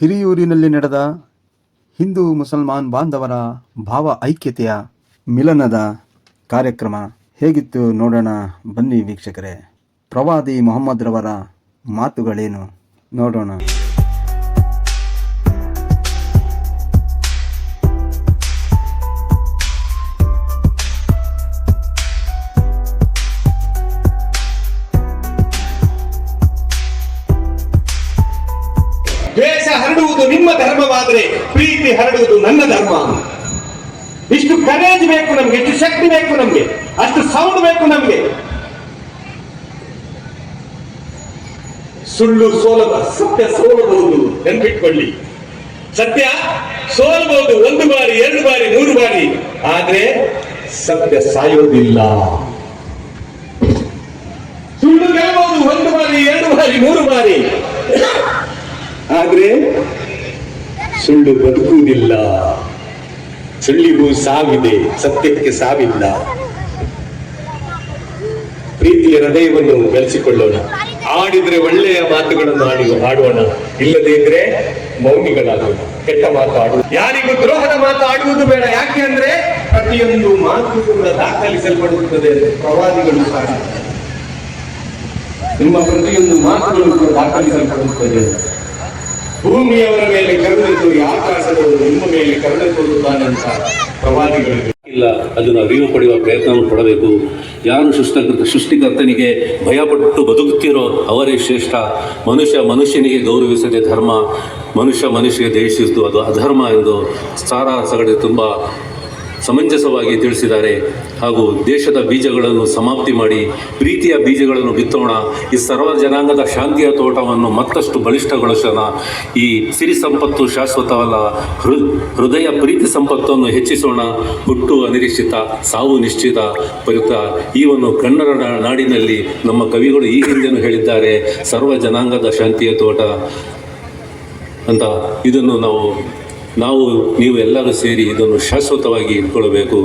ಹಿರಿಯೂರಿನಲ್ಲಿ ನಡೆದ ಹಿಂದೂ ಮುಸಲ್ಮಾನ್ ಬಾಂಧವರ ಭಾವ ಐಕ್ಯತೆಯ ಮಿಲನದ ಕಾರ್ಯಕ್ರಮ ಹೇಗಿತ್ತು ನೋಡೋಣ ಬನ್ನಿ ವೀಕ್ಷಕರೇ. ಪ್ರವಾದಿ ಮೊಹಮ್ಮದ್ ರವರ ಮಾತುಗಳೇನು ನೋಡೋಣ. ದ್ವೇಷ ಹರಡುವುದು ನಿಮ್ಮ ಧರ್ಮವಾದರೆ ಪ್ರೀತಿ ಹರಡುವುದು ನನ್ನ ಧರ್ಮ. ಇಷ್ಟು ಕರೇಜ್ ಬೇಕು ನಮ್ಗೆ, ಇಷ್ಟು ಶಕ್ತಿ ಬೇಕು ನಮ್ಗೆ, ಅಷ್ಟು ಸೌಂಡ್ ಬೇಕು ನಮ್ಗೆ. ಸುಳ್ಳು ಸತ್ಯ ಸೋಲಬಹುದು, ನೆನ್ಪಿಟ್ಕೊಳ್ಳಿ. ಸತ್ಯ ಸೋಲಬಹುದು 1 ಬಾರಿ 2 ಬಾರಿ 3 ಬಾರಿ, ಆದ್ರೆ ಸತ್ಯ ಸಾಯೋದಿಲ್ಲ. ಸುಳ್ಳು ಗೆಲ್ಲಬಹುದು 1 ಬಾರಿ 2 ಬಾರಿ 3 ಬಾರಿ, ಆದ್ರೆ ಸುಳ್ಳು ಬದುಕುವುದಿಲ್ಲ. ಸುಳ್ಳಿಗೂ ಸಾವಿದೆ, ಸತ್ಯಕ್ಕೆ ಸಾವಿಲ್ಲ. ಪ್ರೀತಿಯ ಹೃದಯವನ್ನು ಬೆಳೆಸಿಕೊಳ್ಳೋಣ. ಆಡಿದ್ರೆ ಒಳ್ಳೆಯ ಮಾತುಗಳನ್ನು ಆಡೋಣ, ಇಲ್ಲದೇ ಇದ್ರೆ ಮೌನಿಗಳಾಗೋಣ. ಕೆಟ್ಟ ಮಾತು ಆಡುವುದು, ಯಾರಿಗೂ ದ್ರೋಹದ ಮಾತು ಆಡುವುದು ಬೇಡ. ಯಾಕೆ ಅಂದ್ರೆ ಪ್ರತಿಯೊಂದು ಮಾತು ಕೂಡ ದಾಖಲಿಸಲ್ಪಡುತ್ತದೆ. ಪ್ರವಾದಿಗಳು ಸಹ ನಿಮ್ಮ ಪ್ರತಿಯೊಂದು ಮಾತುಗಳು ಕೂಡ ದಾಖಲಿಸಲ್ಪಡುತ್ತದೆ. ಭೂಮಿಯವರ ಮೇಲೆ ಕರುಣೆ ತೋರಿ ಆಕಾಶದವರು ನಿಮ್ಮ ಮೇಲೆ ಕರುಣೆ ತೋರುತ್ತಾನೆ ಅಂತ ಪ್ರವಾದಿಗಳಿಗೆ ಇಲ್ಲ. ಅದನ್ನು ಅರಿವು ಪಡೆಯುವ ಪ್ರಯತ್ನವನ್ನು ಪಡಬೇಕು. ಯಾರು ಸೃಷ್ಟಿಕರ್ತನಿಗೆ ಭಯಪಟ್ಟು ಬದುಕುತ್ತಿರೋ ಅವರೇ ಶ್ರೇಷ್ಠ. ಮನುಷ್ಯನಿಗೆ ಗೌರವಿಸದೆ ಧರ್ಮ, ಮನುಷ್ಯನಿಗೆ ದ್ವೇಷಿಸುವುದು ಅದು ಅಧರ್ಮ ಎಂದು ಸಗಡೆ ತುಂಬ ಸಮಂಜಸವಾಗಿ ತಿಳಿಸಿದ್ದಾರೆ. ಹಾಗೂ ದೇಶದ ಬೀಜಗಳನ್ನು ಸಮಾಪ್ತಿ ಮಾಡಿ ಪ್ರೀತಿಯ ಬೀಜಗಳನ್ನು ಬಿತ್ತೋಣ. ಈ ಸರ್ವ ಜನಾಂಗದ ಶಾಂತಿಯ ತೋಟವನ್ನು ಮತ್ತಷ್ಟು ಬಲಿಷ್ಠಗೊಳಿಸೋಣ. ಈ ಸಿರಿ ಸಂಪತ್ತು ಶಾಶ್ವತವಲ್ಲ, ಹೃದಯ ಪ್ರೀತಿ ಸಂಪತ್ತನ್ನು ಹೆಚ್ಚಿಸೋಣ. ಹುಟ್ಟು ಅನಿರೀಕ್ಷಿತ, ಸಾವು ನಿಶ್ಚಿತ ಪಯುಕ್ತ. ಈ ಒಂದು ಕನ್ನಡ ನಾಡಿನಲ್ಲಿ ನಮ್ಮ ಕವಿಗಳು ಈ ಹಿಂದೆನೂ ಹೇಳಿದ್ದಾರೆ, ಸರ್ವ ಜನಾಂಗದ ಶಾಂತಿಯ ತೋಟ ಅಂತ. ಇದನ್ನು ನಾವು ನೀವು ಎಲ್ಲರೂ ಸೇರಿ ಇದನ್ನು ಶಾಶ್ವತವಾಗಿ ಇಟ್ಕೊಳ್ಬೇಕು.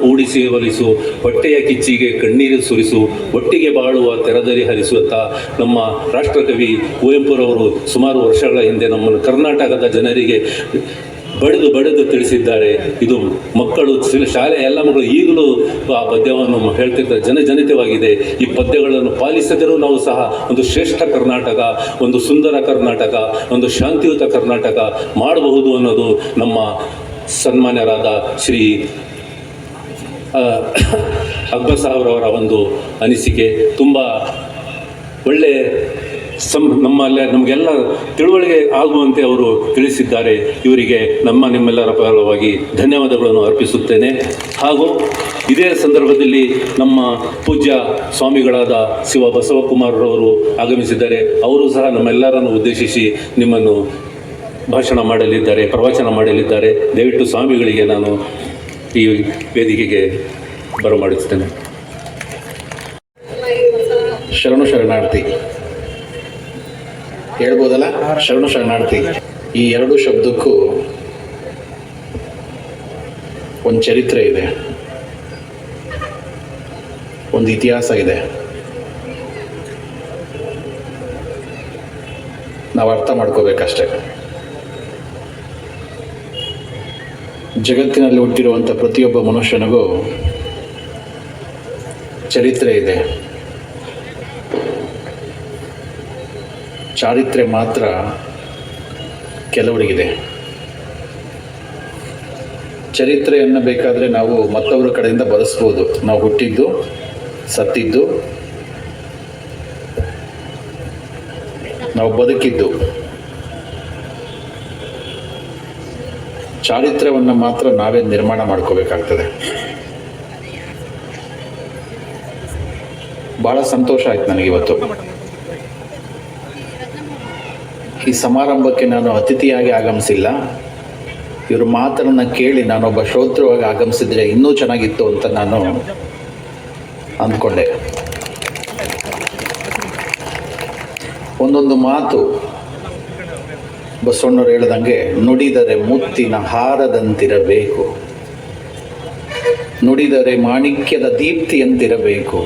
ಕೂಡಿಸಿ ಒಲಿಸು, ಹೊಟ್ಟೆಯ ಕಿಚ್ಚಿಗೆ ಕಣ್ಣೀರು ಸುರಿಸು, ಒಟ್ಟಿಗೆ ಬಾಳುವ ತೆರದಲ್ಲಿ ಹರಿಸುತ್ತ ನಮ್ಮ ರಾಷ್ಟ್ರಕವಿ ಕುವೆಂಪುರವರು ಸುಮಾರು ವರ್ಷಗಳ ಹಿಂದೆ ನಮ್ಮನ್ನು ಕರ್ನಾಟಕದ ಜನರಿಗೆ ಬಡಿದು ತಿಳಿಸಿದ್ದಾರೆ. ಇದು ಮಕ್ಕಳು ಶಾಲೆಯ ಎಲ್ಲ ಮಕ್ಕಳು ಈಗಲೂ ಆ ಪದ್ಯವನ್ನು ಹೇಳ್ತಿರ್ತಾರೆ. ಜನಜನಿತವಾಗಿದೆ. ಈ ಪದ್ಯಗಳನ್ನು ಪಾಲಿಸಿದರೂ ನಾವು ಸಹ ಒಂದು ಶ್ರೇಷ್ಠ ಕರ್ನಾಟಕ, ಒಂದು ಸುಂದರ ಕರ್ನಾಟಕ, ಒಂದು ಶಾಂತಿಯುತ ಕರ್ನಾಟಕ ಮಾಡಬಹುದು ಅನ್ನೋದು ನಮ್ಮ ಸನ್ಮಾನ್ಯರಾದ ಶ್ರೀ ಅಕ್ಬರ್ ಸಾಹೇಬ್ರವರ ಒಂದು ಅನಿಸಿಕೆ. ತುಂಬ ಒಳ್ಳೆ ನಮಗೆಲ್ಲ ತಿಳುವಳಿಕೆ ಆಗುವಂತೆ ಅವರು ತಿಳಿಸಿದ್ದಾರೆ. ಇವರಿಗೆ ನಿಮ್ಮೆಲ್ಲರ ಪರವಾಗಿ ಧನ್ಯವಾದಗಳನ್ನು ಅರ್ಪಿಸುತ್ತೇನೆ. ಹಾಗೂ ಇದೇ ಸಂದರ್ಭದಲ್ಲಿ ನಮ್ಮ ಪೂಜ್ಯ ಸ್ವಾಮಿಗಳಾದ ಶಿವ ಬಸವಕುಮಾರರವರು ಆಗಮಿಸಿದ್ದಾರೆ. ಅವರು ಸಹ ನಮ್ಮೆಲ್ಲರನ್ನು ಉದ್ದೇಶಿಸಿ ನಿಮ್ಮನ್ನು ಪ್ರವಚನ ಮಾಡಲಿದ್ದಾರೆ. ದಯವಿಟ್ಟು ಸ್ವಾಮಿಗಳಿಗೆ ನಾನು ಈ ವೇದಿಕೆಗೆ ಬರಮಾಡಿಸ್ತೇನೆ. ಶರಣಾರ್ಥಿ ಹೇಳ್ಬೋದಲ್ಲ? ಶರಣಾರ್ಥಿ ಈ 2 ಶಬ್ದಕ್ಕೂ ಒಂದು ಚರಿತ್ರೆ ಇದೆ, ಒಂದು ಇತಿಹಾಸ ಇದೆ. ನಾವು ಅರ್ಥ ಮಾಡ್ಕೋಬೇಕಷ್ಟೆ. ಜಗತ್ತಿನಲ್ಲಿ ಹುಟ್ಟಿರುವಂಥ ಪ್ರತಿಯೊಬ್ಬ ಮನುಷ್ಯನಿಗೂ ಚರಿತ್ರೆ ಇದೆ. ಚಾರಿತ್ರ್ಯ ಮಾತ್ರ ಕೆಲವರಿಗಿದೆ. ಚರಿತ್ರೆಯನ್ನು ಬೇಕಾದರೆ ನಾವು ಮತ್ತೊಬ್ಬರ ಕಡೆಯಿಂದ ಬರೆಸ್ಬೋದು. ನಾವು ಹುಟ್ಟಿದ್ದು, ಸತ್ತಿದ್ದು, ನಾವು ಬದುಕಿದ್ದು. ಚಾರಿತ್ರ್ಯವನ್ನು ಮಾತ್ರ ನಾವೇ ನಿರ್ಮಾಣ ಮಾಡ್ಕೋಬೇಕಾಗ್ತದೆ. ಭಾಳ ಸಂತೋಷ ಆಯ್ತು ನನಗಿವತ್ತು. ಈ ಸಮಾರಂಭಕ್ಕೆ ನಾನು ಅತಿಥಿಯಾಗಿ ಆಗಮಿಸಿಲ್ಲ. ಇವ್ರ ಮಾತನ್ನು ಕೇಳಿ ನಾನೊಬ್ಬ ಶ್ರೋತೃವಾಗಿ ಆಗಮಿಸಿದ್ರೆ ಇನ್ನೂ ಚೆನ್ನಾಗಿತ್ತು ಅಂತ ನಾನು ಅಂದ್ಕೊಂಡೆ. ಒಂದೊಂದು ಮಾತು ಬಸವಣ್ಣವ್ರು ಹೇಳ್ದಂಗೆ, ನುಡಿದರೆ ಮುತ್ತಿನ ಹಾರದಂತಿರಬೇಕು, ನುಡಿದರೆ ಮಾಣಿಕ್ಯದ ದೀಪ್ತಿಯಂತಿರಬೇಕು,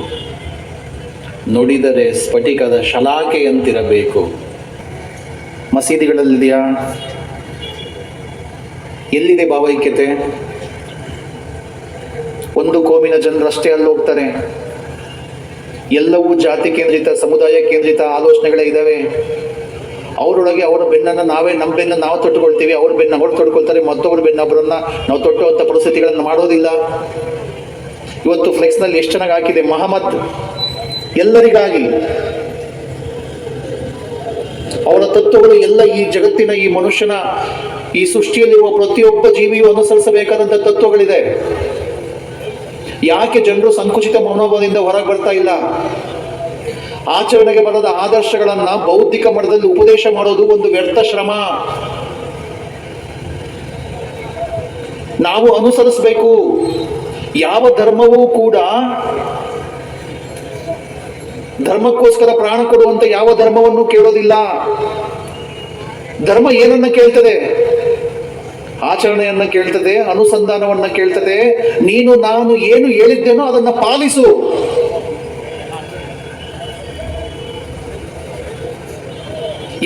ನುಡಿದರೆ ಸ್ಫಟಿಕದ ಶಲಾಕೆಯಂತಿರಬೇಕು. ಮಸೀದಿಗಳಲ್ಲಿದೆಯಾ? ಎಲ್ಲಿದೆ ಭಾವೈಕ್ಯತೆ? ಒಂದು ಕೋಮಿನ ಜನರಷ್ಟೇ ಅಲ್ಲಿ ಹೋಗ್ತಾರೆ. ಎಲ್ಲವೂ ಜಾತಿ ಕೇಂದ್ರಿತ, ಸಮುದಾಯ ಕೇಂದ್ರಿತ ಆಲೋಚನೆಗಳೇ ಇದ್ದಾವೆ. ಅವರೊಳಗೆ ಅವರ ಬೆನ್ನನ್ನು ನಮ್ಮ ಬೆನ್ನು ನಾವು ತೊಟ್ಟುಕೊಳ್ತೀವಿ, ಅವ್ರ ಬೆನ್ನು ಅವರು ತೊಟ್ಕೊಳ್ತಾರೆ, ಮತ್ತೊಬ್ಬರ ಬೆನ್ನೊಬ್ಬರನ್ನ ನಾವು ತೊಟ್ಟುವಂಥ ಪರಿಸ್ಥಿತಿಗಳನ್ನು ಮಾಡೋದಿಲ್ಲ. ಇವತ್ತು ಫ್ಲೆಕ್ಸ್ನಲ್ಲಿ ಎಷ್ಟು ಚೆನ್ನಾಗಿ ಹಾಕಿದೆ, ಮಹಮ್ಮದ್ ಎಲ್ಲರಿಗಾಗಿ. ಅವರ ತತ್ವಗಳು ಎಲ್ಲ ಈ ಜಗತ್ತಿನ, ಈ ಮನುಷ್ಯನ, ಈ ಸೃಷ್ಟಿಯಲ್ಲಿರುವ ಪ್ರತಿಯೊಬ್ಬ ಜೀವಿಯು ಅನುಸರಿಸಬೇಕಾದಂಥ ತತ್ವಗಳಿದೆ. ಯಾಕೆ ಜನರು ಸಂಕುಚಿತ ಮನೋಭಾವದಿಂದ ಹೊರಗೆ ಬರ್ತಾ ಇಲ್ಲ? ಆಚರಣೆಗೆ ಬರದ ಆದರ್ಶಗಳನ್ನ ಬೌದ್ಧಿಕ ಮಟ್ಟದಲ್ಲಿ ಉಪದೇಶ ಮಾಡೋದು ಒಂದು ವ್ಯರ್ಥ ಶ್ರಮ. ನಾವು ಅನುಸರಿಸಬೇಕು. ಯಾವ ಧರ್ಮವೂ ಕೂಡ ಧರ್ಮಕ್ಕೋಸ್ಕರ ಪ್ರಾಣ ಕೊಡುವಂತ ಯಾವ ಧರ್ಮವನ್ನು ಕೇಳೋದಿಲ್ಲ. ಧರ್ಮ ಏನನ್ನ ಕೇಳ್ತದೆ? ಆಚರಣೆಯನ್ನ ಕೇಳ್ತದೆ, ಅನುಸಂಧಾನವನ್ನ ಕೇಳ್ತದೆ. ನೀನು ನಾನು ಏನು ಹೇಳಿದ್ದೇನೋ ಅದನ್ನ ಪಾಲಿಸು.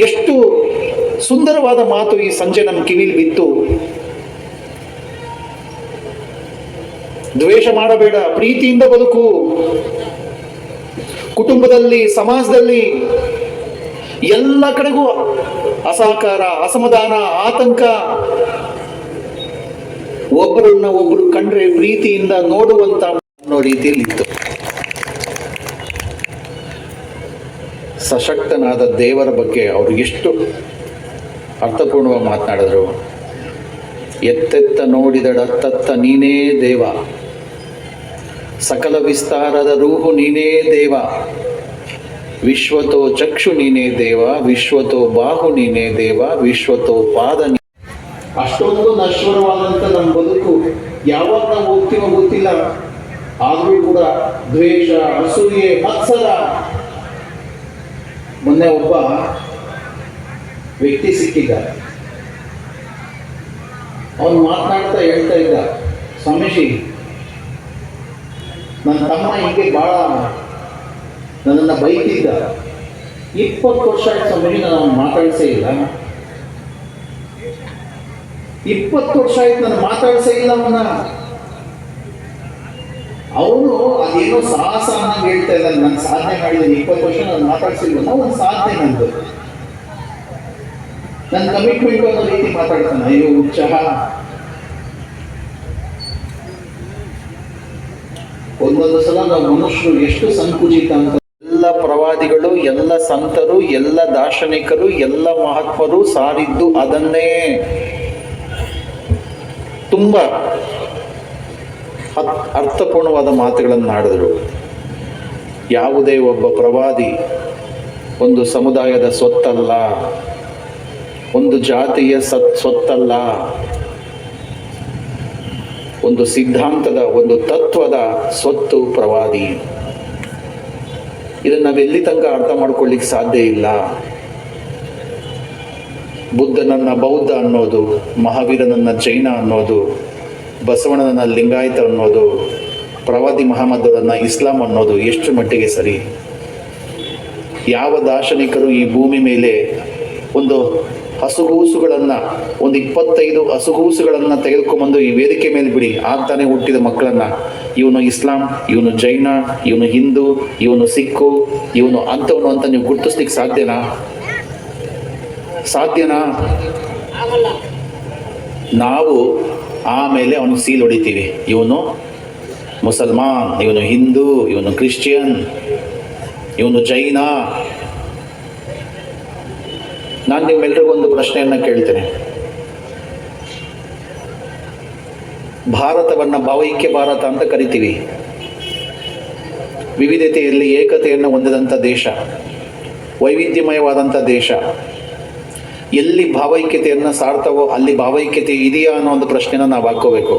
ಎಷ್ಟು ಸುಂದರವಾದ ಮಾತು ಈ ಸಂಜೆ ನಮ್ಮ ಕಿವಿಲಿ ಬಿತ್ತು. ದ್ವೇಷ ಮಾಡಬೇಡ, ಪ್ರೀತಿಯಿಂದ ಬದುಕು. ಕುಟುಂಬದಲ್ಲಿ, ಸಮಾಜದಲ್ಲಿ ಎಲ್ಲ ಕಡೆಗೂ ಅಸಹಕಾರ, ಅಸಮಾಧಾನ, ಆತಂಕ. ಒಬ್ಬರನ್ನ ಒಬ್ಬರು ಕಂಡ್ರೆ ಪ್ರೀತಿಯಿಂದ ನೋಡುವಂತ ಅನ್ನೋ ರೀತಿಯಲ್ಲಿ ಇತ್ತು. ಸಶಕ್ತನಾದ ದೇವರ ಬಗ್ಗೆ ಅವರು ಎಷ್ಟು ಅರ್ಥಪೂರ್ಣವಾಗಿ ಮಾತನಾಡಿದ್ರು. ಎತ್ತೆತ್ತ ನೋಡಿದಡತ್ತತ್ತ ನೀನೇ ದೇವ, ಸಕಲ ವಿಸ್ತಾರದ ರೂಹು ನೀನೇ ದೇವ, ವಿಶ್ವತೋ ಚಕ್ಷು ನೀನೇ ದೇವ, ವಿಶ್ವತೋ ಬಾಹು ನೀನೇ ದೇವ, ವಿಶ್ವತೋ ಪಾದ. ಅಷ್ಟೊಂದು ನಶ್ವರವಾದಂಥ ನಮ್ಮ ಬದುಕು ಯಾವಾಗ ನಾವು ಹೋಗ್ತೀವೋ ಗೊತ್ತಿಲ್ಲ. ಆದರೂ ಕೂಡ ದ್ವೇಷ, ಅಸೂಯೆ, ಮತ್ಸರ. ಮೊನ್ನೆ ಒಬ್ಬ ವ್ಯಕ್ತಿ ಸಿಕ್ಕಿದ್ದ. ಅವನು ಮಾತನಾಡ್ತಾ ಹೇಳ್ತಾ ಇದ್ದ, ಸ್ವಾಮೀಜಿ ನನ್ನ ತಮ್ಮ ಹೀಗೆ ಭಾಳ ನನ್ನನ್ನು ಬೈತಿದ್ದ. 20 ವರ್ಷ ಆಯ್ತು ಸ್ವಾಮೀಜಿ, ನಾನು ಅವನು ಮಾತಾಡಿಸೇ ಇಲ್ಲ. 20 ವರ್ಷ ಆಯ್ತು ನಾನು ಮಾತಾಡಿಸೇ ಇಲ್ಲ ಅವನ್ನ. ಅವನು ಅದೇನೋ ಸಾಹಸ ಅನ್ನಂಗೆ ಹೇಳ್ತಾ ಇದ್ದಾನೆ. ನಾನು ಸಾಧನೆ ಮಾಡಿದ್ದೀನಿ, 20 ವರ್ಷ ನಾನು ಮಾತಾಡ್ಸಿಲ್ವ. ಒಂದು ಸಾಧನೆ ನಂದು, ನನ್ನ ಕಮಿಟ್ಮೆಂಟ್ ಅನ್ನೋ ರೀತಿ ಮಾತಾಡ್ತಾನೆ. ಅಯ್ಯೋ ಉತ್ಸಾಹ. ಒಂದೊಂದು ಸಲ ನಾವು ಮನುಷ್ಯರು ಎಷ್ಟು ಸಂಕುಚಿತ ಅಂತ. ಎಲ್ಲ ಪ್ರವಾದಿಗಳು, ಎಲ್ಲ ಸಂತರು, ಎಲ್ಲ ದಾರ್ಶನಿಕರು, ಎಲ್ಲ ಮಹಾತ್ಮರು ಸಾರಿದ್ದು ಅದನ್ನೇ. ತುಂಬಾ ಅರ್ಥಪೂರ್ಣವಾದ ಮಾತುಗಳನ್ನು ಆಡಿದ್ರು. ಯಾವುದೇ ಒಬ್ಬ ಪ್ರವಾದಿ ಒಂದು ಸಮುದಾಯದ ಸ್ವತ್ತಲ್ಲ, ಒಂದು ಜಾತಿಯ ಸ್ವತ್ತಲ್ಲ, ಒಂದು ಸಿದ್ಧಾಂತದ, ಒಂದು ತತ್ವದ ಸ್ವತ್ತು ಪ್ರವಾದಿ. ಇದನ್ನು ನಾವೆಲ್ಲಿ ತನಕ ಅರ್ಥ ಮಾಡ್ಕೊಳ್ಳಿಕ್ಕೆ ಸಾಧ್ಯ ಇಲ್ಲ. ಬುದ್ಧನನ್ನ ಬೌದ್ಧ ಅನ್ನೋದು, ಮಹಾವೀರನನ್ನ ಜೈನ ಅನ್ನೋದು, ಬಸವಣ್ಣನನ್ನ ಲಿಂಗಾಯತ ಅನ್ನೋದು, ಪ್ರವಾದಿ ಮಹಮ್ಮದರನ್ನ ಇಸ್ಲಾಂ ಅನ್ನೋದು ಎಷ್ಟು ಮಟ್ಟಿಗೆ ಸರಿ? ಯಾವ ದಾರ್ಶನಿಕರು ಈ ಭೂಮಿ ಮೇಲೆ ಒಂದು ಹಸುಗೂಸುಗಳನ್ನು, ಒಂದು 25 ಹಸುಗೂಸುಗಳನ್ನು ತೆಗೆದುಕೊಂಡ್ಬಂದು ಈ ವೇದಿಕೆ ಮೇಲೆ ಬಿಡಿ, ಆಗ್ತಾನೆ ಹುಟ್ಟಿದ ಮಕ್ಕಳನ್ನು, ಇವನು ಇಸ್ಲಾಂ, ಇವನು ಜೈನ, ಇವನು ಹಿಂದೂ, ಇವನು ಸಿಕ್ಕು, ಇವನು ಅಂಥವನು ಅಂತ ನೀವು ಗುರುತಿಸ್ಲಿಕ್ಕೆ ಸಾಧ್ಯನಾ? ನಾವು ಆಮೇಲೆ ಅವನಿಗೆ ಸೀಲ್ ಹೊಡಿತೀವಿ. ಇವನು ಮುಸಲ್ಮಾನ್, ಇವನು ಹಿಂದೂ, ಇವನು ಕ್ರಿಶ್ಚಿಯನ್, ಇವನು ಜೈನ. ನಾನು ನಿಮ್ಮೆಲ್ರಿಗೂ ಒಂದು ಪ್ರಶ್ನೆಯನ್ನು ಕೇಳ್ತೇನೆ. ಭಾರತವನ್ನು ಭಾವೈಕ್ಯ ಭಾರತ ಅಂತ ಕರಿತೀವಿ. ವಿವಿಧತೆಯಲ್ಲಿ ಏಕತೆಯನ್ನು ಹೊಂದಿದಂಥ ದೇಶ, ವೈವಿಧ್ಯಮಯವಾದಂಥ ದೇಶ. ಎಲ್ಲಿ ಭಾವೈಕ್ಯತೆಯನ್ನು ಸಾರ್ತವೋ ಅಲ್ಲಿ ಭಾವೈಕ್ಯತೆ ಇದೆಯಾ ಅನ್ನೋ ಒಂದು ಪ್ರಶ್ನೆನ ನಾವು ಹಾಕ್ಕೋಬೇಕು.